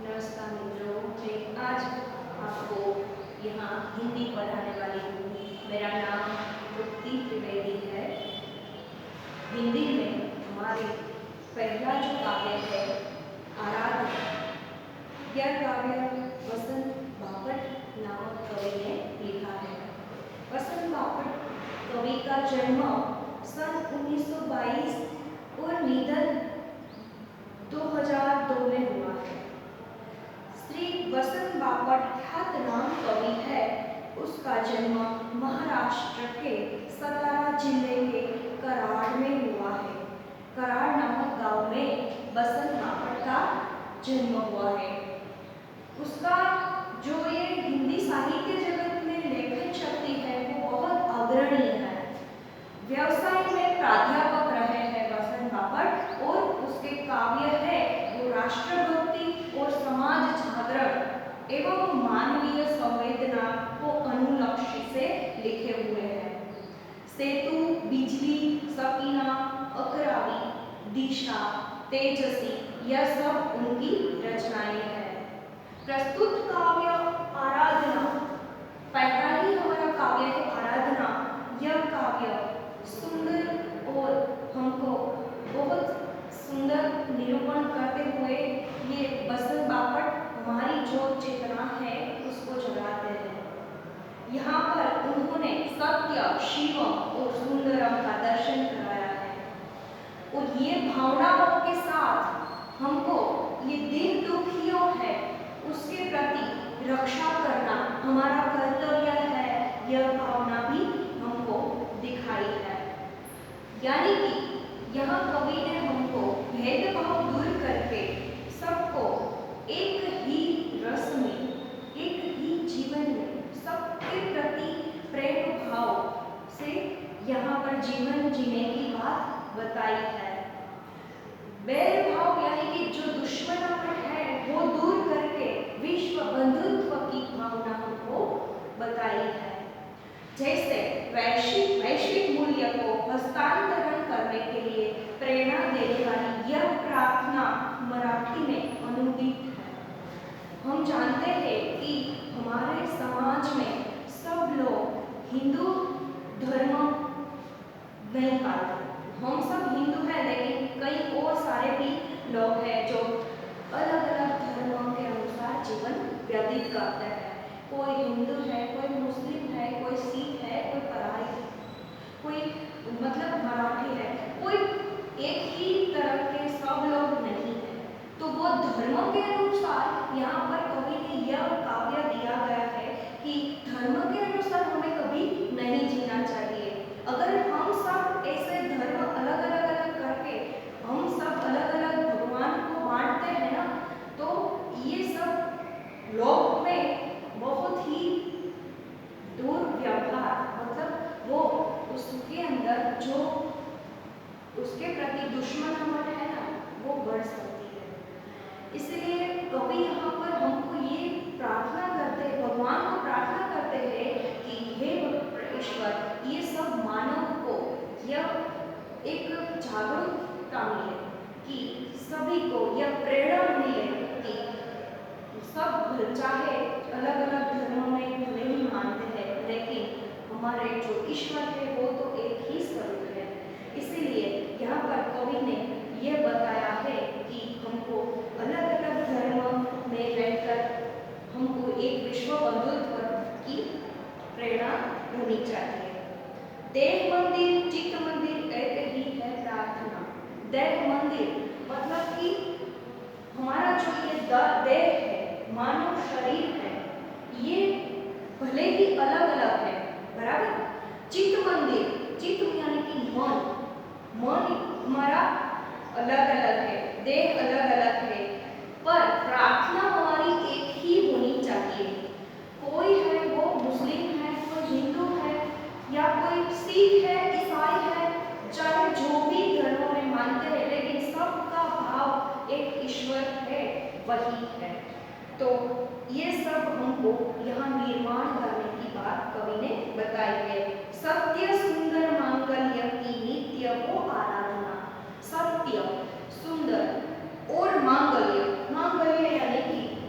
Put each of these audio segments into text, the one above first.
नमस्कार मित्रों, मैं आज आपको यहाँ हिंदी पढ़ाने वाली हूँ। मेरा नाम तृप्ति त्रिवेदी है। हिंदी में हमारे पहला जो काव्य है आराधना, यह काव्य वसंत बापट नामक कवि ने लिखा है। वसंत बापट कवि का जन्म सन 1922 और निधन 2002 में हुआ है। श्री वसंत बापट ख्यातनाम कवि है। उसका जन्म महाराष्ट्र के सतारा जिले के कराड़ में हुआ है। कराड़ नामक गांव में वसंत बापट का जन्म हुआ है। उसका जो ये हिंदी साहित्य जगत में लेखन शक्ति है वो बहुत अग्रणी है। व्यवसाय में प्राध्यापक रहे हैं वसंत बापट और उसके काव्य है वो राष्ट्रभक्ति और समाज जागरण एवं मानवीय संवेदना को अनुलक्ष्य से लिखे हुए हैं। सेतु, बिजली, सकीना, अकरावी, दिशा, तेजसी, यह सब उनकी रचनाएं हैं। प्रस्तुत काव्य आराधना, पहला ही हमारा काव्य है आराधना। यह काव्य सुंदर और हमको बहुत सुंदर निरूपण करते हुए ये वसंत बापट हमारी जो चेतना है उसको जगाते हैं। यहाँ पर उन्होंने सत्य, शिवम और सुंदरम का दर्शन कराया है और ये भावनाओं के साथ हमको ये दीन दुखियों है उसके प्रति रक्षा करना हमारा कर्तव्य है। यह भावना भी हमको दिखाई है। यानी कि यहाँ कवि ने हमको भेदभाव दूर करके सबको एक ही रस में, एक ही जीवन में सबके प्रति प्रेम भाव से यहाँ पर जीवन जीने की बात बताई है। बैर भाव यानी कि जो दुश्मनापन है वो दूर करके विश्व बंधुत्व की भावना हमको बताई है। जैसे वैश्विक मूल्य को हस्तांतरण करने के लिए प्रेरणा देने वाली यह प्रार्थना मराठी में अनुदित है। हम जानते हैं कि हमारे समाज में सब लोग हिंदू धर्म नहीं पालते। हम सब हिंदू हैं लेकिन कई और सारे भी लोग हैं जो अलग अलग धर्मों के अनुसार जीवन व्यतीत करते हैं। कोई हिंदू है, कोई मुस्लिम है, कोई सिख है, कोई पराई है, कोई मतलब मराठी है, कोई एक ही तरह के सब लोग नहीं है। तो वो धर्म के अनुसार यहाँ पर कवि ने यह काव्य दिया गया है कि धर्म के अनुसार हमें कभी नहीं जीना चाहिए। अगर हम सब ऐसे धर्म अलग अलग करके हम सब अलग अलग भगवान को मानते हैं ना, तो ये सब लोग में बहुत ही दुर्व्यवहार मतलब वो उसके अंदर जो उसके प्रति दुश्मनापन है ना वो बढ़ सकती है। इसलिए कवि यहाँ पर हमको ये प्रार्थना करते हैं, भगवान को प्रार्थना करते हैं कि हे ईश्वर ये सब मानव को यह एक जागरूकता मिले कि सभी को यह प्रेरणा मिले कि सब चाहे अलग अलग धर्मों में भले ही मानते हैं लेकिन हमारे जो ईश्वर है वो तो एक ही स्वरूप है। इसीलिए यहाँ पर कवि ने यह बताया है कि हमको अलग अलग धर्म में रहकर हमको एक विश्व बंधुत्व की प्रेरणा होनी चाहिए। देह मंदिर चित्त मंदिर एक ही है प्रार्थना। देह मंदिर मतलब कि हमारा जो ये देह है, मानव शरीर है, ये भले ही अलग अलग है, बराबर। चित्त मंदिर, चित्त यानी कि मन, मन हमारा अलग अलग है, देह अलग अलग है, पर प्रार्थना हमारी एक ही होनी चाहिए। कोई है वो मुस्लिम है, कोई हिंदू है या कोई सिख है, ईसाई है, चाहे जो भी धर्मों में मानते हैं लेकिन सबका भाव एक ईश्वर है, वही है। तो ये सब हमको यहाँ निर्माण करने की बात कवि ने बताई है। सत्य सुंदर मांगल्य की नित्य वो आराधना। सत्य, सुंदर और मांगल्य, मांगल्य यानी कि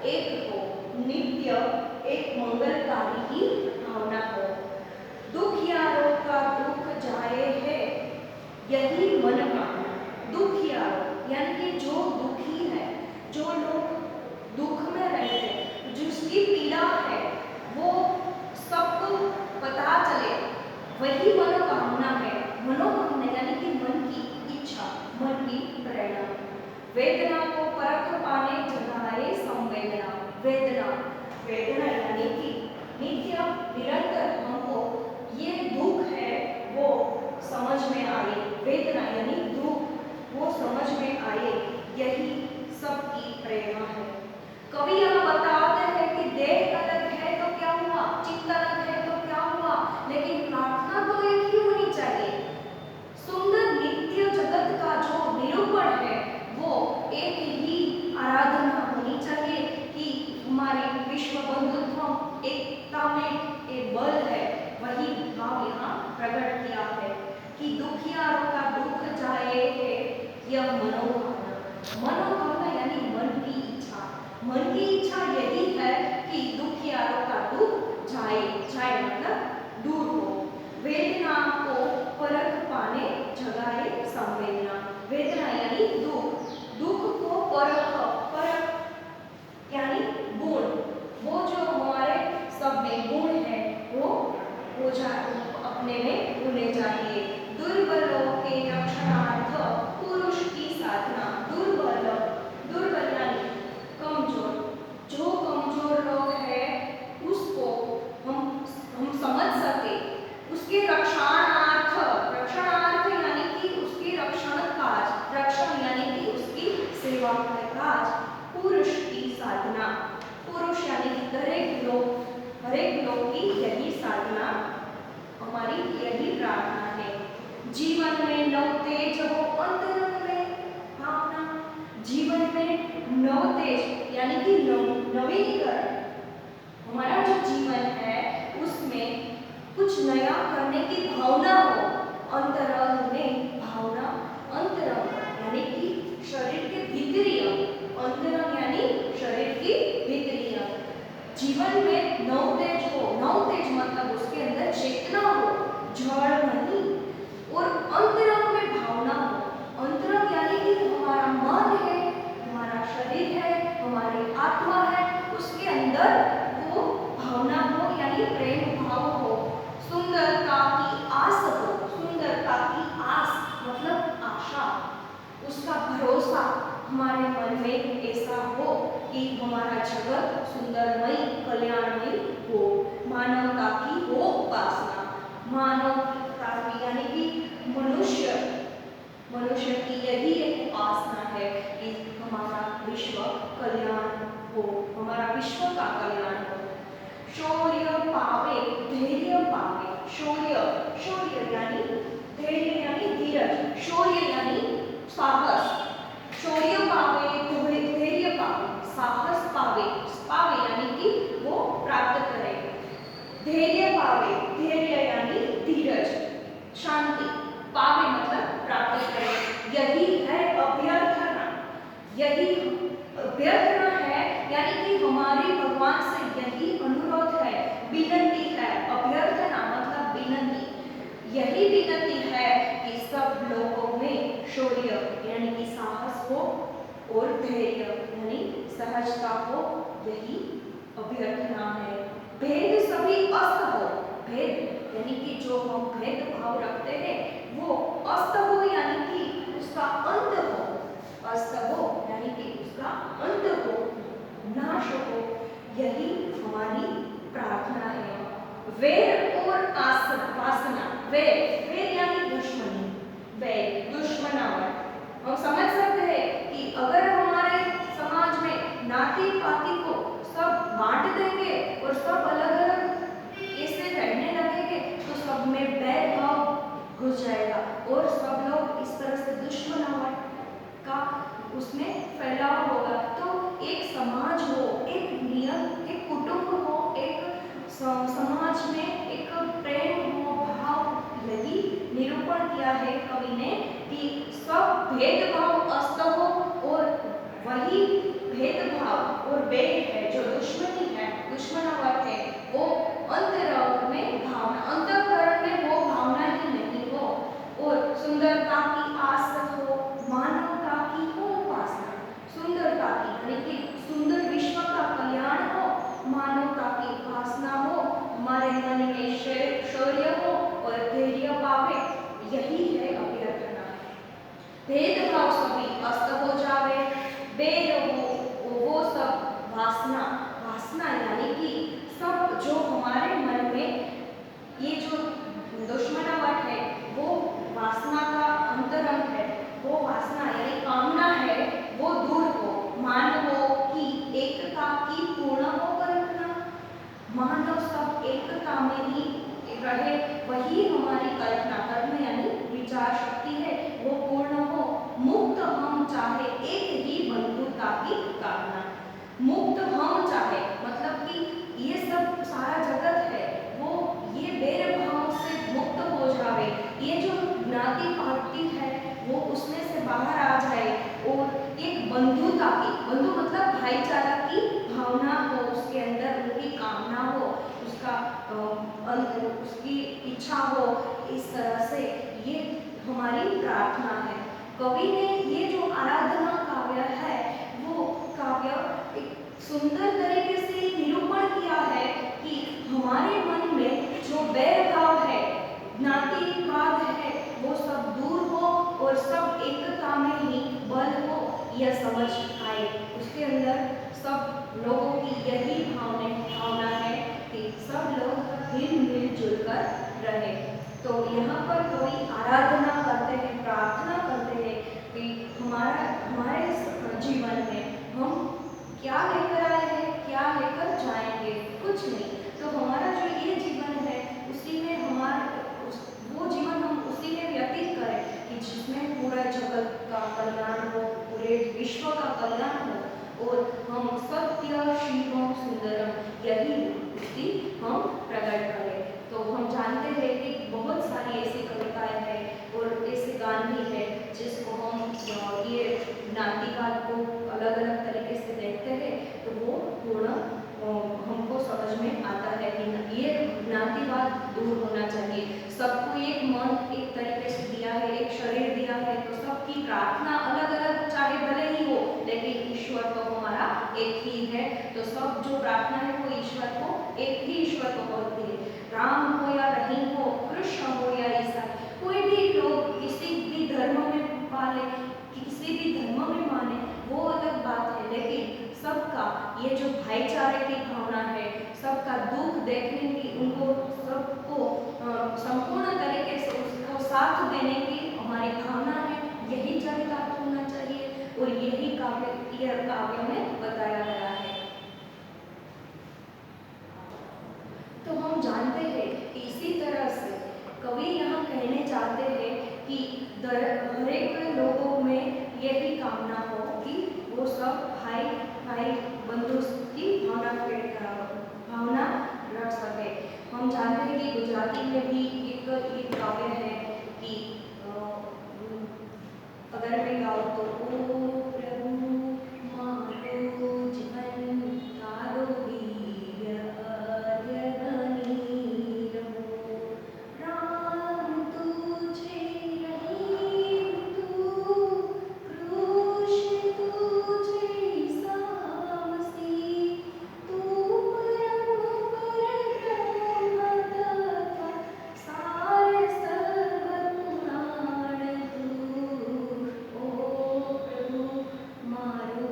एक हो, नित्य एक मंगलकारी की भावना हो। दुखियारों का दुख जाए है, यही मन कामना। दुखियारों यानी कि जो दुखी है, जो लोग दुख में रहते हैं, जिसकी पीड़ा है, वो सबको पता चले, वही मनोकामना है। मनोकामना यानी कि मन की इच्छा, मन की प्रेरणा। वेदना को परख पाने जगाए संवेदना। वेदना, वेदना यानी कि नित्य निरंतर हमको ये दुख है वो समझ में आए। वेदना यानी दुख वो समझ में आए, यही सबकी प्रेरणा है। कवि यहाँ बताते हैं कि देह अलग है तो क्या हुआ, चित्त अलग है तो क्या हुआ, लेकिन प्रार्थना तो एक ही होनी चाहिए। सुंदर नित्य जगत का जो निरूपण है वो एक ही आराधना होनी चाहिए कि हमारे विश्व बंधुत्व एकता में एक बल है। वही भाव यहाँ प्रकट किया है कि दुखियारों का दुख जाए है, यह मनोकामना। मनोकामना यानी मन की इच्छा। मन की इच्छा यही है कि दुखियारों का दुख जाए, जाए मतलब दूर हो। वेदना को परख पाने जगाए संवेदना। वेदना यानी दुख, दुख को परख, परख यानी गुण, वो जो हमारे सब में गुण है वो अपने में होने चाहिए। दुर्बलों के रक्षणार्थ पुरुष की साधना। दुर्बल, दुर्बल यानी कमजोर, जो कमजोर लोग हैं उसको हम समझ सके, उसके रक्षणार्थ, रक्षणार्थ यानी कि उसकी रक्षण काज, रक्षण यानी कि उसकी सेवा का काज, पुरुष की साधना। पुरुष यानी हरेक लोग की यही साधना, हमारी यही प्रार्थना है। जीवन में नव तेज हो, अंतरंग में भावना। जीवन में नव तेज यानी कि नवीनीकरण। हमारा जो जीवन है उसमें कुछ नया करने की भावना हो। अंतरंग में भावना, अंतरंग यानी कि शरीर के भीतरी अंग, अंतरंग यानी शरीर की भीतरी अंग। जीवन में नव तेज हो, नव तेज मतलब उसके अंदर चेतना हो, जड़ नहीं, और अंतरंग में भावना हो। अंतरंग यानी कि हमारा मन है, हमारा शरीर है, हमारी आत्मा है, उसके अंदर वो भावना हो यानी प्रेम भाव हो। सुंदरता की आस हो, सुंदरता की आस मतलब आशा, उसका भरोसा हमारे मन में ऐसा हो कि हमारा जगत सुंदरमय कल्याणमय हो। मानवता की हो उपासना। मानवता की यानी कि मनुष्य की यही एक उपासना है कि हमारा विश्व कल्याण हो, हमारा विश्व का कल्याण हो। शौर्य पावे, धैर्य पावे। शौर्य, शौर्य यानी धैर्य यानी धीरज, शौर्य यानी साहस। शौर्य पावे, धैर्य पावे, साहस पावे, पावे यानी कि वो प्राप्त करे। धैर्य पावे, धैर्य यानी धीरज, शांति, पावे मतलब प्राप्त करे। यही है अभ्यर्थना, यही अभ्यर्थना है यानी कि हमारी भगवान से यही अनुरोध है, विनती है। अभ्यर्थना मतलब विनती, यही विनती है कि सब लोगों में शौर्य यानी कि साहस हो और धैर्य यानी सहजता हो, यही अभ्यर्थना है। भेद सभी अस्त हो, भेद यानी कि जो हम भेदभाव रखते हैं वो अस्त हो यानी कि उसका अंत हो, अस्त हो यानी कि उसका अंत हो, नाश हो, यही हमारी प्रार्थना है। वैर और वासना, वैर, वैर यानी दुश्मनी, वैर दुश्मनावट। हम समझ सकते हैं कि अगर हमारे समाज में नाती पाती को सब बांट देंगे और सब अलग अलग ऐसे रहने लगेंगे तो सब में बैर भाव घुस जाएगा और सब लोग इस तरह से दुश्मनावट का उसमें फैलाव होगा। तो एक समाज हो, एक नियम, एक कुटुंब हो, एक समाज में एक प्रेम हो, भाव, यही निरूपण किया है कवि ने कि सब भेदभाव अस्त हो और वही भेदभाव और वेग है, जो दुश्मनी है, दुश्मनावट है, वो अंतरंग में भावना, अंतःकरण में वो भावना ही नहीं हो, और सुंदरता की आस हो, मानवता की हो उपासना। सुंदरता की यानी कि सुंदर विश्व का कल्याण हो, मानवता की उपासना हो, हमारे मन में शौर्य हो और धैर्य पावे, यही है अभ्यर्थना। भेदभाव सभी अस्त हो जावे, बेर वो सब वासना, वासना यानी कि सब जो हमारे मन में ये जो दुश्मनावट है, वो वासना का अंतरंग है, वो वासना यानी कामना है, वो दूर हो, मानवों की एकता की पूर्ण हो कल्पना। मानव सब एकता में ही रहे, वही हमारी कल्पना, कर्म यानी विचार शक्ति है, वो पूर्ण हो। मुक्त हम चाहे, एक ही बंधुता की कामना। मुक्त हम चाहे मतलब कि ये सब सारा जगत है, वो ये भेदभाव से मुक्त हो जावे, ये जो ज्ञाति पाति है वो उसमें से बाहर आ जाए, और एक बंधुता की, बंधु मतलब भाईचारा की भावना हो, उसके अंदर उनकी कामना हो, उसका उसकी इच्छा हो, इस तरह से ये हमारी प्रार्थना है। कवि ने ये जो आराधना काव्य है, वो काव्य एक सुंदर तरीके से निरूपण किया है कि हमारे मन में जो बैरभाव है, ज्ञातिवाद है, वो सब दूर हो और सब एकता में ही बल हो, यह समझ आए। उसके अंदर सब लोगों की यही भावना है कि सब लोग मिल जुल कर रहे। तो यहाँ पर कोई आराधना करते हैं, प्रार्थना करते हैं कि हमारे जीवन में हम क्या लेकर आए हैं, क्या लेकर जाएंगे, कुछ नहीं। तो हमारा जो ये जीवन है, उसी में वो जीवन हम उसी में व्यतीत करें कि जिसमें पूरा जगत का कल्याण हो, पूरे विश्व का कल्याण हो, और हम सत्य शिवम सुंदरम यही स्थिति हम प्रकट करें। तो हम जानते हैं कि बहुत सारी ऐसी कविताएं हैं और ऐसे गान भी है जिसको हम ये नातिवाद को अलग अलग तरीके से देखते हैं, तो वो पूर्ण हमको समझ में आता है कि ये नातिवाद दूर होना चाहिए। सबको एक मन एक तरीके से दिया है, एक शरीर दिया है, तो सबकी प्रार्थना अलग अलग चाहे भले ही हो, लेकिन ईश्वर तो हमारा एक ही है। तो सब जो प्रार्थना है वो ईश्वर को, एक ही ईश्वर को होती है। राम हो या रहीम हो, कृष्ण हो या ईसाई, कोई भी लोग किसी भी धर्म में पाले, किसी भी धर्म में माने, वो अलग बात है, लेकिन सबका ये जो भाईचारे की भावना है, सबका दुख देखने की, उनको सबको संपूर्ण तरीके से उसको साथ देने की हमारी भावना है, यही चरितार्थ होना चाहिए और यही काव्य में बताया गया है। तो हम जानते हैं कि इसी तरह से कवि यहाँ कहने चाहते हैं कि हर एक लोगों में यही कामना हो कि वो सब भाई भाई बंधु की भावना रख सके। हम जानते हैं कि गुजराती में भी एक काव्य है कि अगर मैं गाऊँ तो ओ प्रभु मारो जीवन तारो वीर आर्यगनी रहो, राम तुझे रहीम तू, कृष्ण तुझे सामसी, तू परम ब्रह्म तत्व सार सर्व पुराण तू, ओ प्रभु मारो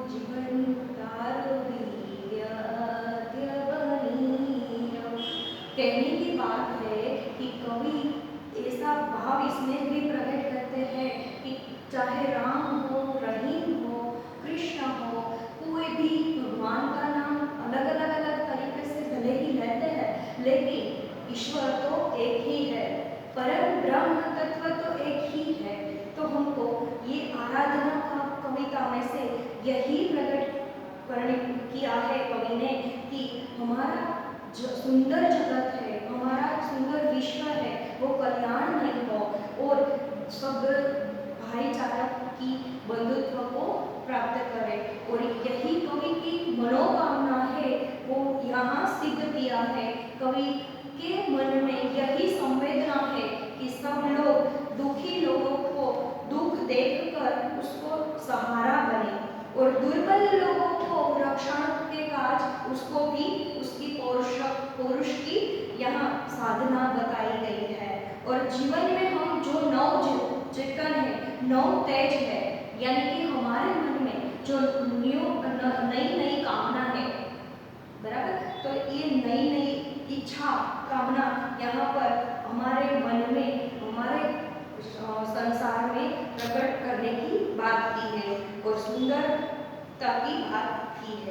जीवन तारो वीर आर्यगनी रहो। कहने की बात है कि कवि ऐसा भाव इसमें भी प्रकट करते हैं कि चाहे राम हो, रहीम हो, कृष्ण हो, कोई भी भगवान का नाम अलग अलग तरीके से भले ही लेते हैं, लेकिन ईश्वर तो एक ही है, परम ब्रह्म तत्व तो एक ही है। तो हमको ये आराधना का कविता में से यही प्रकट करने किया है कवि ने कि हमारा जो सुंदर जगत है, हमारा सुंदर विश्व है, वो कल्याण नहीं हो और सब भाईचारा की बंधुत्व को प्राप्त करें। और यही कवि की मनोकामना है, वो यहाँ सिद्ध किया है। कवि के मन में यही संवेदना है कि सब लोग दुखी लोगों को दुख देखकर उसको सहारा बने, और दुर्बल लोगों को रक्षण के काज उसको भी उसकी पौरुष की यहाँ साधना बताई गई है। और जीवन में हम जो चेतन है, नव तेज है, यानी कि हमारे मन में जो नई नई कामना है, बराबर, तो ये नई नई इच्छा कामना यहाँ पर हमारे मन में, हमारे संसार में प्रकट करने की बात की है और सुंदरता की बात की है।